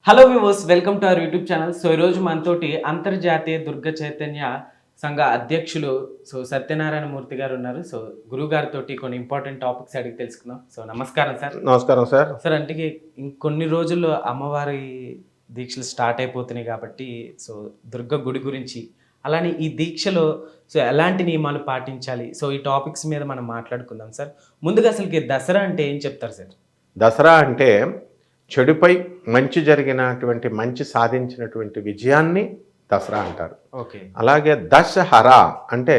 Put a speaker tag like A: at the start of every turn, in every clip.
A: Hello viewers, welcome to our YouTube channel. So ఈరోజు మనతోటి అంతర్జాతీయ దుర్గ చైతన్య సంఘ అధ్యక్షులు సత్యనారాయణ మూర్తి గారు ఉన్నారు. సో గురువు గారితో కొన్ని ఇంపార్టెంట్ టాపిక్స్ అడిగి తెలుసుకుందాం. సో నమస్కారం సార్.
B: నమస్కారం సార్.
A: సార్ అంటే ఇంకొన్ని రోజుల్లో అమ్మవారి దీక్షలు స్టార్ట్ అయిపోతున్నాయి కాబట్టి సో దుర్గ గుడి గురించి, అలానే ఈ దీక్షలో సో ఎలాంటి నియమాలు పాటించాలి, సో ఈ టాపిక్స్ మీద మనం మాట్లాడుకుందాం సార్. ముందుగా అసలుకి దసరా అంటే ఏం చెప్తారు సార్?
B: దసరా అంటే చెడుపై మంచి జరిగినటువంటి మంచి సాధించినటువంటి విజయాన్ని దసరా అంటారు.
A: ఓకే.
B: అలాగే దశహర అంటే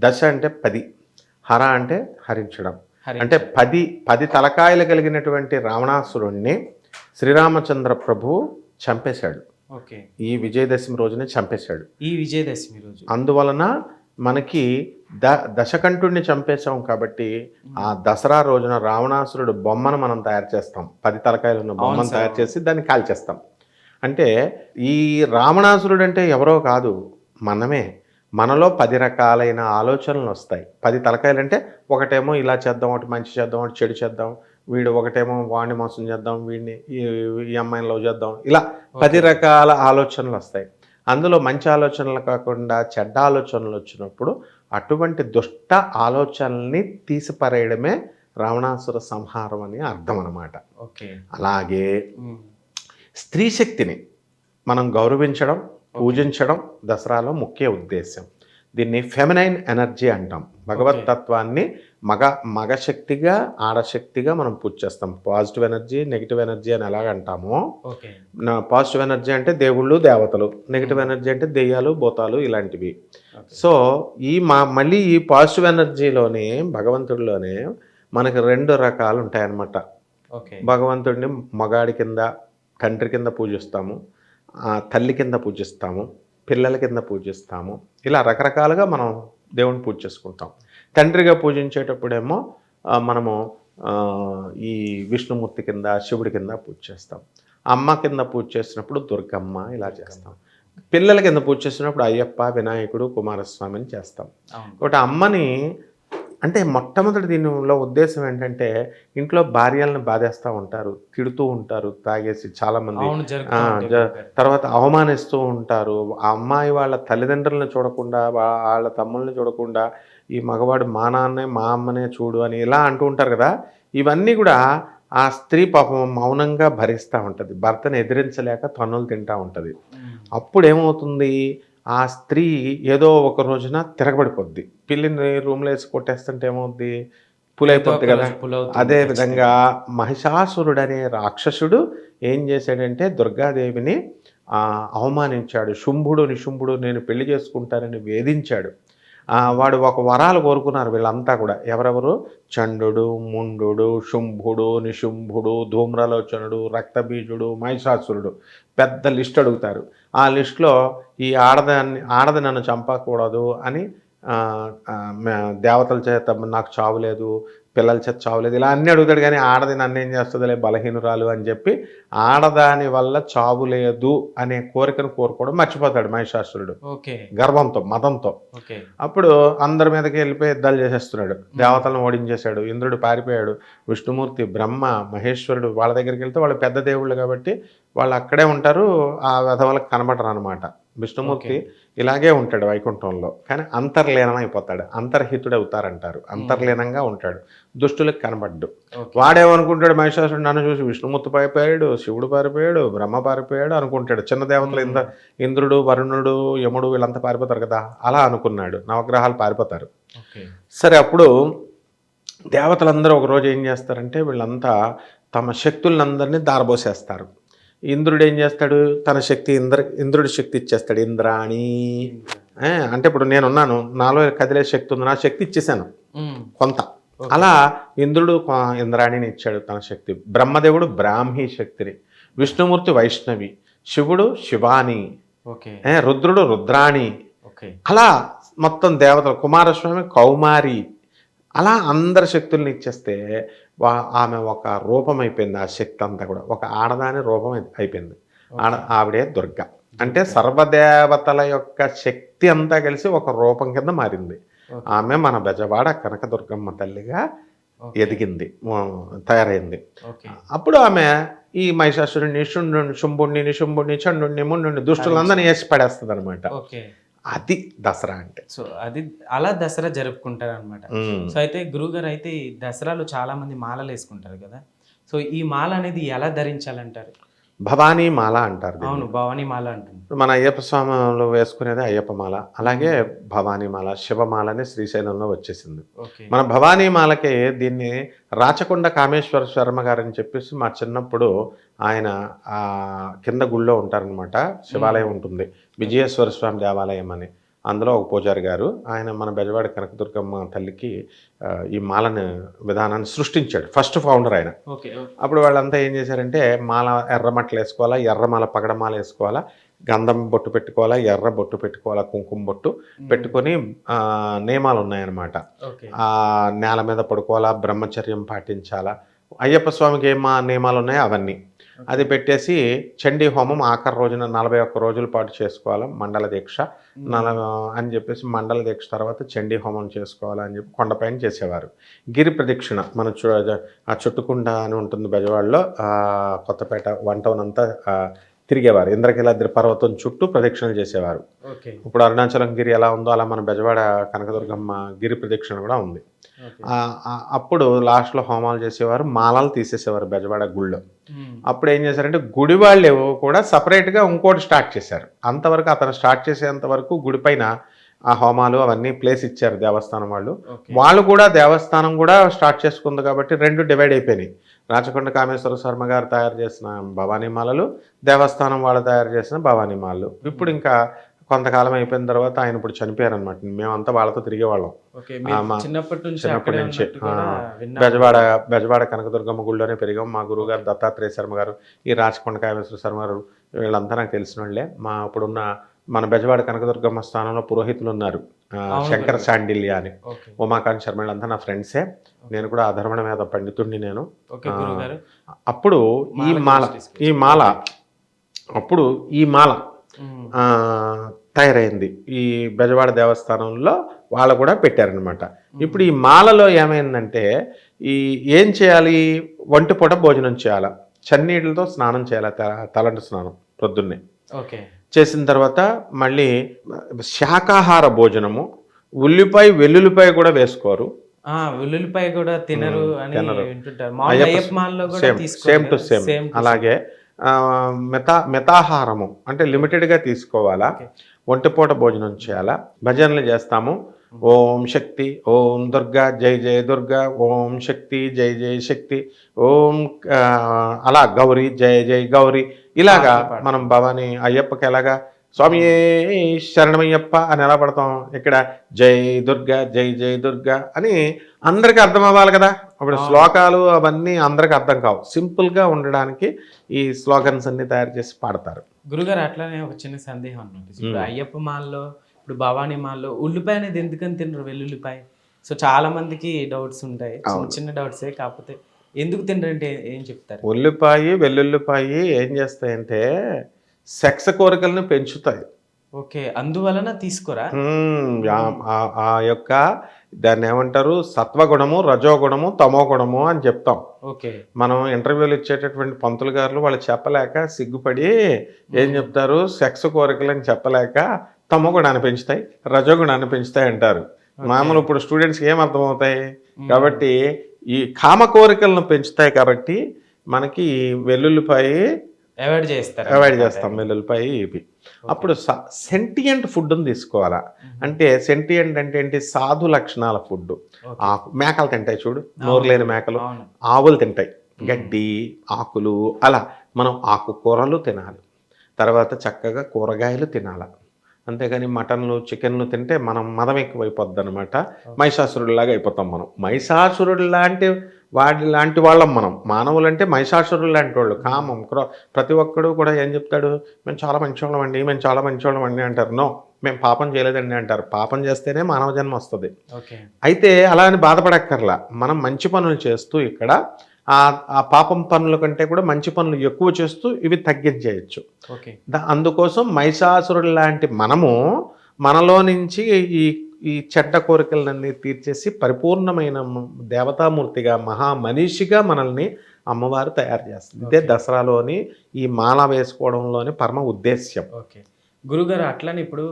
B: దశ అంటే 10, హర అంటే హరించడం. అంటే 10 తలకాయలు కలిగినటువంటి రావణాసురుణ్ణి శ్రీరామచంద్ర ప్రభువు చంపేశాడు.
A: ఓకే.
B: ఈ విజయదశమి రోజునే చంపేశాడు.
A: ఈ విజయదశమి రోజు
B: అందువలన మనకి దశకంఠుడిని చంపేశాం కాబట్టి ఆ దసరా రోజున రావణాసురుడు బొమ్మను మనం తయారు చేస్తాం. 10 తలకాయలు ఉన్న బొమ్మను తయారు చేసి దాన్ని కాల్చేస్తాం. అంటే ఈ రావణాసురుడు అంటే ఎవరో కాదు, మనమే. మనలో 10 రకాలైన ఆలోచనలు వస్తాయి. 10 తలకాయలు అంటే ఒకటేమో ఇలా చేద్దాం, ఒకటి మంచి చేద్దాం, ఒకటి చెడు చేద్దాం, వీడు ఒకటేమో వాడిని మోసం చేద్దాం, వీడిని ఈ అమ్మాయిని లవ్ చేద్దాం, ఇలా 10 రకాల ఆలోచనలు వస్తాయి. అందులో మంచి ఆలోచనలు కాకుండా చెడ్డ ఆలోచనలు వచ్చినప్పుడు అటువంటి దుష్ట ఆలోచనల్ని తీసిపరేయడమే రావణాసుర సంహారం అని అర్థం అన్నమాట.
A: ఓకే.
B: అలాగే స్త్రీ శక్తిని మనం గౌరవించడం, పూజించడం దసరాలో ముఖ్య ఉద్దేశం. దీన్ని ఫెమినైన్ ఎనర్జీ అంటాం. భగవత్ తత్వాన్ని మగ శక్తిగా, ఆడశక్తిగా మనం పూజ చేస్తాం. పాజిటివ్ ఎనర్జీ, నెగిటివ్ ఎనర్జీ అని ఎలాగ అంటామో, పాజిటివ్ ఎనర్జీ అంటే దేవుళ్ళు దేవతలు, నెగిటివ్ ఎనర్జీ అంటే దెయ్యాలు భూతాలు ఇలాంటివి. సో మళ్ళీ ఈ పాజిటివ్ ఎనర్జీలోనే భగవంతుడిలోనే మనకి 2 రకాలు ఉంటాయన్నమాట. భగవంతుడిని మగాడి కింద, తండ్రి కింద పూజిస్తాము, తల్లి కింద పూజిస్తాము, పిల్లల కింద పూజిస్తాము. ఇలా రకరకాలుగా మనం దేవుని పూజ చేసుకుంటాం. తండ్రిగా పూజించేటప్పుడేమో మనము ఈ విష్ణుమూర్తి కింద, శివుడి కింద పూజ చేస్తాం. అమ్మ కింద పూజ చేసినప్పుడు దుర్గమ్మ ఇలా చేస్తాం. పిల్లల కింద పూజ చేసినప్పుడు అయ్యప్ప, వినాయకుడు, కుమారస్వామిని చేస్తాం. ఒకటి అమ్మని అంటే మొట్టమొదటి దీనిలో ఉద్దేశం ఏంటంటే, ఇంట్లో భార్యలను బాధేస్తూ ఉంటారు, తిడుతూ ఉంటారు తాగేసి చాలామంది, తర్వాత అవమానిస్తూ ఉంటారు. ఆ అమ్మాయి వాళ్ళ తల్లిదండ్రులను చూడకుండా, వాళ్ళ తమ్ముళ్ళని చూడకుండా, ఈ మగవాడు మా నాన్నే మా అమ్మనే చూడు అని ఇలా అంటూ ఉంటారు కదా. ఇవన్నీ కూడా ఆ స్త్రీ పాపం మౌనంగా భరిస్తూ ఉంటుంది. భర్తను ఎదిరించలేక తన్నులు తింటూ ఉంటుంది. అప్పుడు ఏమవుతుంది, ఆ స్త్రీ ఏదో ఒక రోజున తిరగబడిపోద్ది. పిల్లిని రూమ్లో వేసి కొట్టేస్తుంటే ఏమవుద్ది, పులైపోద్ది కదా. అదేవిధంగా మహిషాసురుడు అనే రాక్షసుడు ఏం చేశాడంటే దుర్గాదేవిని అవమానించాడు. శుంభుడు నేను పెళ్లి చేసుకుంటానని వేధించాడు. వాడు ఒక వరాలు కోరుకున్నారు వీళ్ళంతా కూడా. ఎవరెవరు? చండు, ముండు, శుంభుడు, నిశుంభుడు, ధూమ్రలోచనుడు, రక్తబీజుడు, మహిషాసురుడు. పెద్ద లిస్ట్ అడుగుతారు. ఆ లిస్టులో ఈ ఆడది నన్ను చంపకూడదు అని దేవతల చేత నాకు చావు లేదు, పిల్లల చేత చావు లేదు, ఇలా అన్నీ అడుగుతాడు. కానీ ఆడది నన్ను ఏం చేస్తుందిలే, బలహీనురాలు అని చెప్పి ఆడదాని వల్ల చావు లేదు అనే కోరికను కోరుకోవడం మర్చిపోతాడు మహిషాసురుడు. గర్వంతో, మతంతో. అప్పుడు అందరి మీదకి వెళ్ళిపోయి యుద్ధాలు చేసేస్తున్నాడు. దేవతలను ఓడించేశాడు. ఇంద్రుడు పారిపోయాడు. విష్ణుమూర్తి, బ్రహ్మ, మహేశ్వరుడు వాళ్ళ దగ్గరికి వెళ్తే వాళ్ళు పెద్ద దేవుళ్ళు కాబట్టి వాళ్ళు అక్కడే ఉంటారు. ఆ వెధవలకు కనబడరు అనమాట. విష్ణుమూర్తి ఇలాగే ఉంటాడు వైకుంఠంలో, కానీ అంతర్లీనం అయిపోతాడు. అంతర్హితుడు అవుతారంటారు. అంతర్లీనంగా ఉంటాడు, దుష్టులకు కనబడ్డు. వాడేమనుకుంటాడు, మహిషాసురుడు నన్ను చూసి విష్ణుమూర్తి పారిపోయాడు, శివుడు పారిపోయాడు, బ్రహ్మ పారిపోయాడు అనుకుంటాడు. చిన్న దేవతలు ఇంద్రుడు, వరుణుడు, యముడు వీళ్ళంతా పారిపోతారు కదా, అలా అనుకున్నాడు. నవగ్రహాలు పారిపోతారు. సరే, అప్పుడు దేవతలందరూ ఒకరోజు ఏం చేస్తారంటే వీళ్ళంతా తమ శక్తులందరినీ దారబోసేస్తారు. ఇంద్రుడు ఏం చేస్తాడు, తన శక్తి ఇంద్రుడి శక్తి ఇచ్చేస్తాడు. ఇంద్రాణి అంటే ఇప్పుడు నేనున్నాను, నాలో కదిలే శక్తి ఉంది, నా శక్తి ఇచ్చేసాను కొంత. అలా ఇంద్రుడు ఇంద్రాణిని ఇచ్చాడు తన శక్తి. బ్రహ్మదేవుడు బ్రాహ్మీ శక్తిని, విష్ణుమూర్తి వైష్ణవి, శివుడు శివాని, రుద్రుడు రుద్రాణి, అలా మొత్తం దేవతలు, కుమారస్వామి కౌమారి, అలా అందరి శక్తుల్ని ఇచ్చేస్తే ఆమె ఒక రూపం అయిపోయింది. ఆ శక్తి అంతా కూడా ఒక ఆడదాని రూపం అయిపోయింది. ఆవిడే దుర్గ. అంటే సర్వదేవతల యొక్క శక్తి అంతా కలిసి ఒక రూపం కింద మారింది. ఆమె మన బెజవాడ కనకదుర్గమ్మ తల్లిగా ఎదిగింది, తయారైంది. అప్పుడు ఆమె ఈ మహిషాసురుడిని శుంభుడిని నిశుంభుడిని చండుడిని ముండుని దుష్టులందరినీ వేసి పడేస్తుంది అనమాట.
A: ఓకే.
B: అది దసరా అంటే.
A: సో అది అలా దసరా జరుపుకుంటారు అనమాట. సో అయితే గురువుగారు అయితే ఈ దసరాలో చాలా మంది మాలలు వేసుకుంటారు కదా. సో ఈ మాల అనేది ఎలా ధరించాలంటారు?
B: భవానీ మాల అంటారు దీన్ని.
A: అవును, భవానీ మాల అంటుంది.
B: మన అయ్యప్ప స్వాములు వేసుకునేది అయ్యప్ప మాల, అలాగే భవానీ మాల, శివమాల అని శ్రీశైలంలో వచ్చేసింది.
A: ఓకే.
B: మన భవానీ మాలకి దీన్ని రాచకొండ కామేశ్వర శర్మ గారు అని చెప్పేసి మా చిన్నప్పుడు ఆయన ఆ కింద గుళ్ళో ఉంటారనమాట, శివాలయం ఉంటుంది, విజయేశ్వర స్వామి దేవాలయం అని. అందులో ఒక పూజారి గారు, ఆయన మన బెజవాడ కనకదుర్గమ్మ తల్లికి ఈ మాలను విధానాన్ని సృష్టించాడు, ఫస్ట్ ఫౌండర్ ఆయన.
A: ఓకే.
B: అప్పుడు వాళ్ళంతా ఏం చేశారంటే మాల ఎర్రమట్టలు వేసుకోవాలా, ఎర్రమాల పగడమాల వేసుకోవాలా, గంధం బొట్టు పెట్టుకోవాలా, ఎర్ర బొట్టు పెట్టుకోవాలా, కుంకుమ బొట్టు పెట్టుకొని నియమాలు ఉన్నాయన్నమాట.
A: ఓకే.
B: ఆ నేల మీద పడుకోవాలా, బ్రహ్మచర్యం పాటించాలా, అయ్యప్ప స్వామికి ఏం నియమాలు ఉన్నాయో అవన్నీ అది పెట్టేసి చండీ హోమం ఆఖరి రోజున 41 రోజుల పాటు చేసుకోవాలి, మండల దీక్ష అని చెప్పేసి మండల దీక్ష తర్వాత చండీ హోమం చేసుకోవాలని చెప్పి కొండపైన చేసేవారు. గిరి ప్రదక్షిణ మన ఆ చుట్టుకుండ అని ఉంటుంది బెజవాడలో, కొత్తపేట 1 టౌన్ అంతా తిరిగేవారు, ఇంద్రకీలాద్రి పర్వతం చుట్టూ ప్రదక్షిణలు చేసేవారు. ఇప్పుడు అరుణాచలం గిరి ఎలా ఉందో అలా మన బెజవాడ కనకదుర్గమ్మ గిరి ప్రదక్షిణ కూడా ఉంది. అప్పుడు లాస్ట్లో హోమాలు చేసేవారు, మాలలు తీసేసేవారు బెజవాడ గుళ్ళో. అప్పుడు ఏం చేశారంటే గుడి వాళ్ళు కూడా సపరేట్గా ఇంకోటి స్టార్ట్ చేశారు. అంతవరకు అతను స్టార్ట్ చేసేంత వరకు గుడి పైన ఆ హోమాలు అవన్నీ ప్లేస్ ఇచ్చారు దేవస్థానం వాళ్ళు. వాళ్ళు కూడా దేవస్థానం కూడా స్టార్ట్ చేసుకుంది కాబట్టి 2 డివైడ్ అయిపోయినాయి. రాచకొండ కామేశ్వర శర్మ గారు తయారు చేసిన భవానీ మాలలు, దేవస్థానం వాళ్ళు తయారు చేసిన భవానీ మాలలు. ఇప్పుడు ఇంకా కొంతకాలం అయిపోయిన తర్వాత ఆయన ఇప్పుడు చనిపోయారనమాట. మేమంతా వాళ్ళతో తిరిగేవాళ్ళం చిన్నప్పటి నుంచి. బెజవాడ కనకదుర్గమ్మ గుడిలోనే పెరిగాం. మా గురువుగారు దత్తాత్రేయ శర్మ గారు, ఈ రాచకొండ కామేశ్వర శర్మ గారు, వీళ్ళంతా నాకు తెలిసిన వాళ్ళే. మా ఇప్పుడున్న మన బెజవాడ కనకదుర్గమ్మ స్థానంలో పురోహితులు ఉన్నారు, శంకర శాండిల్య అని, ఉమాకాంత్ శర్మ, వీళ్ళంతా నా ఫ్రెండ్సే. నేను కూడా అధర్మణ మీద పండితుడిని నేను. అప్పుడు ఈ మాల తయారైంది ఈ బెజవాడ దేవస్థానంలో, వాళ్ళు కూడా పెట్టారనమాట. ఇప్పుడు ఈ మాలలో ఏమైందంటే ఏం చేయాలి, ఒంటిపూట భోజనం చేయాలి, చన్నీళ్ళతో స్నానం చేయాలి, తలంటు స్నానం ప్రొద్దున్నే.
A: ఓకే. చేసిన
B: తర్వాత మళ్ళీ శాకాహార భోజనము, ఉల్లిపాయ వెల్లుల్లిపాయ కూడా వేసుకోరు,
A: వెల్లుల్లిపాయ కూడా తినరు అని వింటుంటారు.
B: Same to same. అలాగే మితాహారము అంటే లిమిటెడ్గా తీసుకోవాలా, ఒంటిపూట భోజనం చేయాలా, భజనలు చేస్తాము, ఓం శక్తి, ఓం దుర్గా, జై జయ దుర్గా, ఓం శక్తి, జై జయ శక్తి, ఓం అలా గౌరీ, జయ జయ గౌరీ, ఇలాగా మనం భవానీ అయ్యప్పకి ఎలాగా స్వామి శరణమయ్యప్ప అని ఎలా పడతాం, ఇక్కడ జై దుర్గా, జై జయ దుర్గా అని అందరికీ అర్థం అవ్వాలి కదా. అప్పుడు శ్లోకాలు అవన్నీ అందరికి అర్థం కావు, సింపుల్గా ఉండడానికి ఈ స్లోగన్స్ అన్ని తయారు చేసి పాడతారు.
A: గురుగారు అట్లానే ఒక చిన్న సందేహం అన్నమాట. ఇప్పుడు అయ్యప్ప మాల్లో, ఇప్పుడు భవానీ మాల్లో ఉల్లిపాయ అనేది ఎందుకని తినరు, వెల్లుల్లిపాయ? సో చాలా మందికి డౌట్స్ ఉంటాయి, చిన్న డౌట్సే, కాకపోతే ఎందుకు తినరంటే ఏం చెప్తారు?
B: ఉల్లిపాయ వెల్లుల్లిపాయ ఏం చేస్తాయంటే సెక్స్ కోరికలను పెంచుతాయి.
A: ఓకే, అందువలన తీసుకోరా?
B: ఆ యొక్క దాన్ని ఏమంటారు, సత్వగుణము, రజోగుణము, తమో గుణము అని చెప్తాం.
A: ఓకే.
B: మనం ఇంటర్వ్యూలు ఇచ్చేటటువంటి పంతులు గారు వాళ్ళు చెప్పలేక సిగ్గుపడి ఏం చెప్తారు, సెక్స్ కోరికలు అని చెప్పలేక తమో గుణాన్ని పెంచుతాయి, రజోగుణాన్ని పెంచుతాయి అంటారు. మామూలు ఇప్పుడు స్టూడెంట్స్కి ఏం అర్థమవుతాయి కాబట్టి ఈ కామ కోరికలను పెంచుతాయి కాబట్టి మనకి వెల్లుల్లిపాయ
A: అవాయిడ్
B: చేస్తాం, వెల్లుల్లిపాయ ఇవి. అప్పుడు సెంటియంట్ ఫుడ్ని తీసుకోవాలా. అంటే సెంటియంట్ అంటే ఏంటి, సాధు లక్షణాల ఫుడ్. మేకలు తింటాయి చూడు, నోరు లేని మేకలు, ఆవులు తింటాయి గడ్డి, ఆకులు, అలా మనం ఆకుకూరలు తినాలి. తర్వాత చక్కగా కూరగాయలు తినాలి. అంతేగాని మటన్లు, చికెన్లు తింటే మనం మదం ఎక్కువైపోద్ది అనమాట, మహిషాసురుడిలాగా అయిపోతాం మనం. మహిషాసురుడు లాంటి వాళ్ళం మనం. మానవులంటే మహిషాసురుడు లాంటి వాళ్ళు. కామం, ప్రతి ఒక్కడు కూడా ఏం చెప్తాడు, మేము చాలా మంచివాళ్ళం అండి, మేము చాలా మంచివాళ్ళం అండి అంటారు. నో, మేము పాపం చేయలేదండి అంటారు. పాపం చేస్తేనే మానవ జన్మ వస్తుంది. అయితే అలా అని బాధపడక్కర్లా, మనం మంచి పనులు చేస్తూ ఇక్కడ ఆ పాపం పనుల కంటే కూడా మంచి పనులు ఎక్కువ చేస్తూ ఇవి తగ్గించేయచ్చు. అందుకోసం మహిషాసురుడు లాంటి మనము మనలో నుంచి ఈ చెడ్డ కోరికలన్నీ తీర్చేసి పరిపూర్ణమైన దేవతామూర్తిగా, మహామనీషిగా మనల్ని అమ్మవారు తయారు చేస్తుంది. ఇదే దసరాలోని ఈ మాల వేసుకోవడంలోని పరమ ఉద్దేశ్యం.
A: ఓకే. గురుగారు అట్లని ఇప్పుడు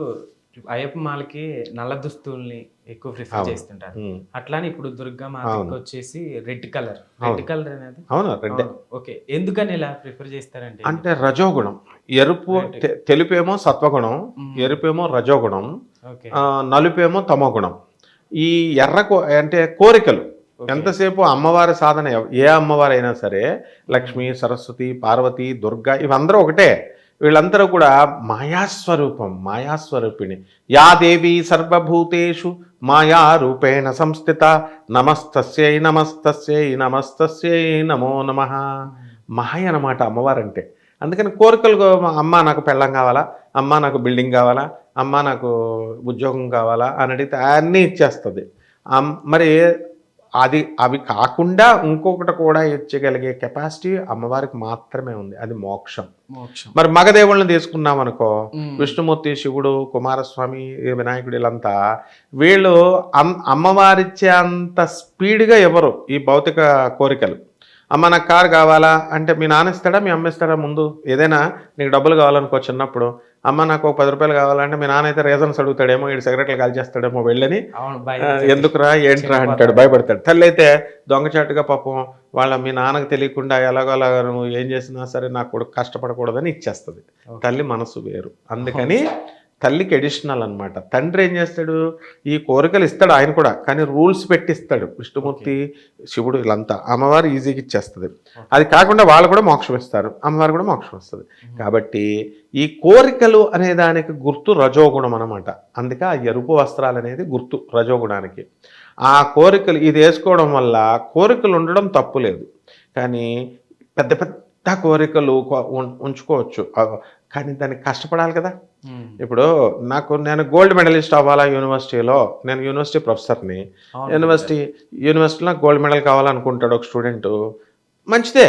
A: అయ్యప్ప మాలకి నల్ల దుస్తుల్ని ఎక్కువ ప్రిఫర్ చేస్తుంటారు. అట్లానే ఇప్పుడు దుర్గా మాతకి వచ్చేసి రెడ్ కలర్ అనేది
B: అవును, రెడ్.
A: ఓకే, ఎందుకని ఇలా ప్రిఫర్ చేస్తారంటే
B: అంటే రజోగుణం, ఎరుపు తెలుపేమో సత్వగుణం, ఎరుపేమో రజోగుణం,
A: ఓకే
B: నలుపేమో తమోగుణం. ఈ అంటే కోరికలు ఎంతసేపు అమ్మవారి సాధన, ఏ అమ్మవారైనా సరే, లక్ష్మి, సరస్వతి, పార్వతి, దుర్గా, ఇవందరూ ఒకటే. వీళ్ళందరూ కూడా మాయాస్వరూపం, మాయాస్వరూపిణి. యా దేవి సర్వభూతేషు మాయా రూపేణ సంస్థిత, నమస్తస్యై నమస్తస్యై నమస్తస్యై నమో నమః. మాయ అన్నమాట అమ్మవారంటే. అందుకని కోరికలు, అమ్మ నాకు పెళ్ళం కావాలా, అమ్మ నాకు బిల్డింగ్ కావాలా, అమ్మ నాకు ఉద్యోగం కావాలా అని అడిగితే అన్నీ ఇచ్చేస్తుంది. మరి అవి కాకుండా ఇంకొకటి కూడా ఇచ్చగలిగే కెపాసిటీ అమ్మవారికి మాత్రమే ఉంది, అది మోక్షం. మరి మగదేవుళ్ళని తీసుకున్నాం అనుకో, విష్ణుమూర్తి, శివుడు, కుమారస్వామి, వినాయకుడు, వీళ్ళంతా వీళ్ళు అమ్మవారిచ్చే అంత స్పీడ్గా ఎవరు ఈ భౌతిక కోరికలు. అమ్మ నాకు కారు కావాలా అంటే మీ నాన్న ఇస్తాడా, మీ అమ్మ ఇస్తాడా? ముందు ఏదైనా నీకు డబ్బులు కావాలనుకో, చిన్నప్పుడు అమ్మ నాకు 10 రూపాయలు కావాలంటే మీ నాన్న అయితే రీజన్స్ అడుగుతాడేమో, వీడు సిగరెట్లు కాల్చేస్తాడేమో, వెళ్ళని ఎందుకురా ఏంట్రా అంటాడు, భయపడతాడు. తల్లి అయితే దొంగచాటుగా పాపం మీ నాన్నకు తెలియకుండా ఎలాగోలాగా నువ్వు ఏం చేసినా సరే నా కొడుకు కష్టపడకూడదని ఇచ్చేస్తుంది. తల్లి మనసు వేరు. అందుకని తల్లికి ఎడిషనల్ అనమాట. తండ్రి ఏం చేస్తాడు, ఈ కోరికలు ఇస్తాడు ఆయన కూడా, కానీ రూల్స్ పెట్టిస్తాడు. విష్ణుమూర్తి, శివుడు, వీళ్ళంతా. అమ్మవారు ఈజీగా ఇచ్చేస్తుంది. అది కాకుండా వాళ్ళు కూడా మోక్షం ఇస్తారు, అమ్మవారు కూడా మోక్షం వస్తుంది. కాబట్టి ఈ కోరికలు అనే దానికి గుర్తు రజోగుణం అనమాట. అందుకే ఆ ఎరుపు వస్త్రాలు అనేది గుర్తు రజోగుణానికి. ఆ కోరికలు ఇది వేసుకోవడం వల్ల కోరికలు ఉండడం తప్పు లేదు, కానీ పెద్ద పెద్ద కోరికలు ఉంచుకోవచ్చు, కానీ దానికి కష్టపడాలి కదా. ఇప్పుడు నేను గోల్డ్ మెడలిస్ట్ అవ్వాలా యూనివర్సిటీలో, నేను యూనివర్సిటీ ప్రొఫెసర్ని, యూనివర్సిటీలో గోల్డ్ మెడల్ కావాలనుకుంటాడు ఒక స్టూడెంట్. మంచిదే,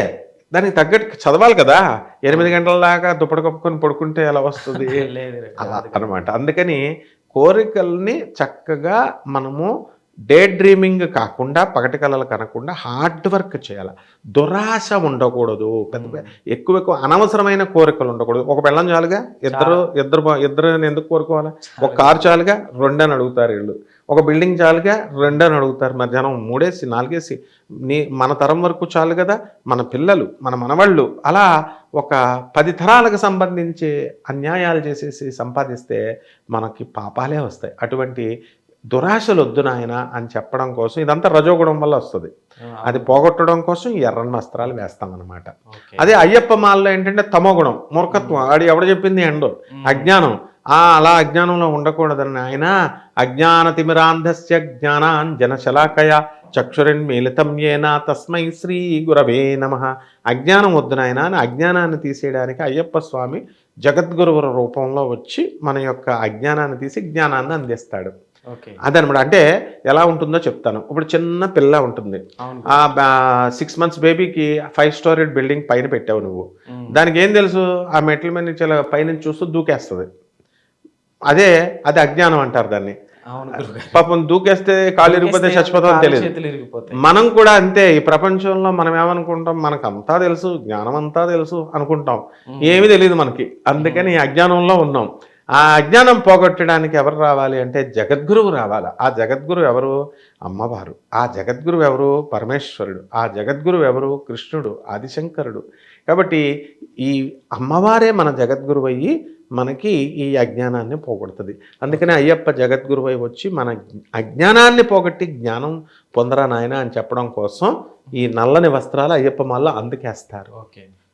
B: దానికి తగ్గట్టు చదవాలి కదా. 8 గంటల దాకా దుప్పటి కప్పుకొని పడుకుంటే ఎలా వస్తుంది? అలా అనమాట. అందుకని కోరికల్ని చక్కగా మనము డే డ్రీమింగ్ కాకుండా, పగటి కళలు కనకుండా హార్డ్ వర్క్ చేయాలి. దురాశ ఉండకూడదు, ఎక్కువ అనవసరమైన కోరికలు ఉండకూడదు. ఒక పెళ్ళం చాలుగా, ఇద్దరు ఎందుకు కోరుకోవాలి? ఒక కారు చాలుగా, 2 అని అడుగుతారు వీళ్ళు. ఒక బిల్డింగ్ చాలుగా, 2 అని అడుగుతారు. మరి జనం 3 4 మన తరం వరకు చాలు కదా. మన పిల్లలు, మన మనవాళ్ళు, అలా ఒక 10 తరాలకు సంబంధించి అన్యాయాలు చేసేసి సంపాదిస్తే మనకి పాపాలే వస్తాయి. అటువంటి దురాశలు వద్దు నాయన అని చెప్పడం కోసం, ఇదంతా రజోగుణం వల్ల వస్తుంది. అది పోగొట్టడం కోసం ఎర్రని వస్త్రాలు వేస్తామన్నమాట. అదే అయ్యప్ప మాలలో ఏంటంటే తమోగుణం, మూర్ఖత్వం. ఎవడు చెప్పింది ఎండో, అజ్ఞానం. అలా అజ్ఞానంలో ఉండకూడదని ఆయన అజ్ఞాన తిమిరాంధస్య జ్ఞానాంజనశలాకయ చక్షురిన్మీలితం యేన తస్మై శ్రీ గురవే నమః. అజ్ఞానం వద్దు నాయన అని అజ్ఞానాన్ని తీసేయడానికి అయ్యప్ప స్వామి జగద్గురువుల రూపంలో వచ్చి మన యొక్క అజ్ఞానాన్ని తీసి జ్ఞానాన్ని అందిస్తాడు. అదనమాట. అంటే ఎలా ఉంటుందో చెప్తాను. ఇప్పుడు చిన్న పిల్ల ఉంటుంది, 6 months బేబీకి 5 story బిల్డింగ్ పైన పెట్టావు నువ్వు. దానికి ఏం తెలుసు? ఆ మెట్ల మీద నుంచి పైనుంచి చూస్తూ దూకేస్తుంది. అది అజ్ఞానం అంటారు దాన్ని. పాపం దూకేస్తే కాళ్ళు ఇరిగిపోతే చచ్చిపోతాం అని తెలియదు. మనం కూడా అంతే. ఈ ప్రపంచంలో మనం ఏమనుకుంటాం, మనకు అంతా తెలుసు, జ్ఞానం అంతా తెలుసు అనుకుంటాం. ఏమీ తెలియదు మనకి. అందుకని ఈ అజ్ఞానంలో ఉన్నాం. ఆ అజ్ఞానం పోగొట్టడానికి ఎవరు రావాలి అంటే జగద్గురువు రావాలి. ఆ జగద్గురు ఎవరు? అమ్మవారు. ఆ జగద్గురు ఎవరు? పరమేశ్వరుడు. ఆ జగద్గురు ఎవరు? కృష్ణుడు, ఆదిశంకరుడు. కాబట్టి ఈ అమ్మవారే మన జగద్గురువు అయ్యి మనకి ఈ అజ్ఞానాన్ని పోగొడుతుంది. అందుకని అయ్యప్ప జగద్గురువై వచ్చి మన అజ్ఞానాన్ని పోగొట్టి జ్ఞానం పొందరా నాయన అని చెప్పడం కోసం ఈ నల్లని వస్త్రాలు అయ్యప్ప మాలలో అందుకేస్తారు.
A: ఓకే.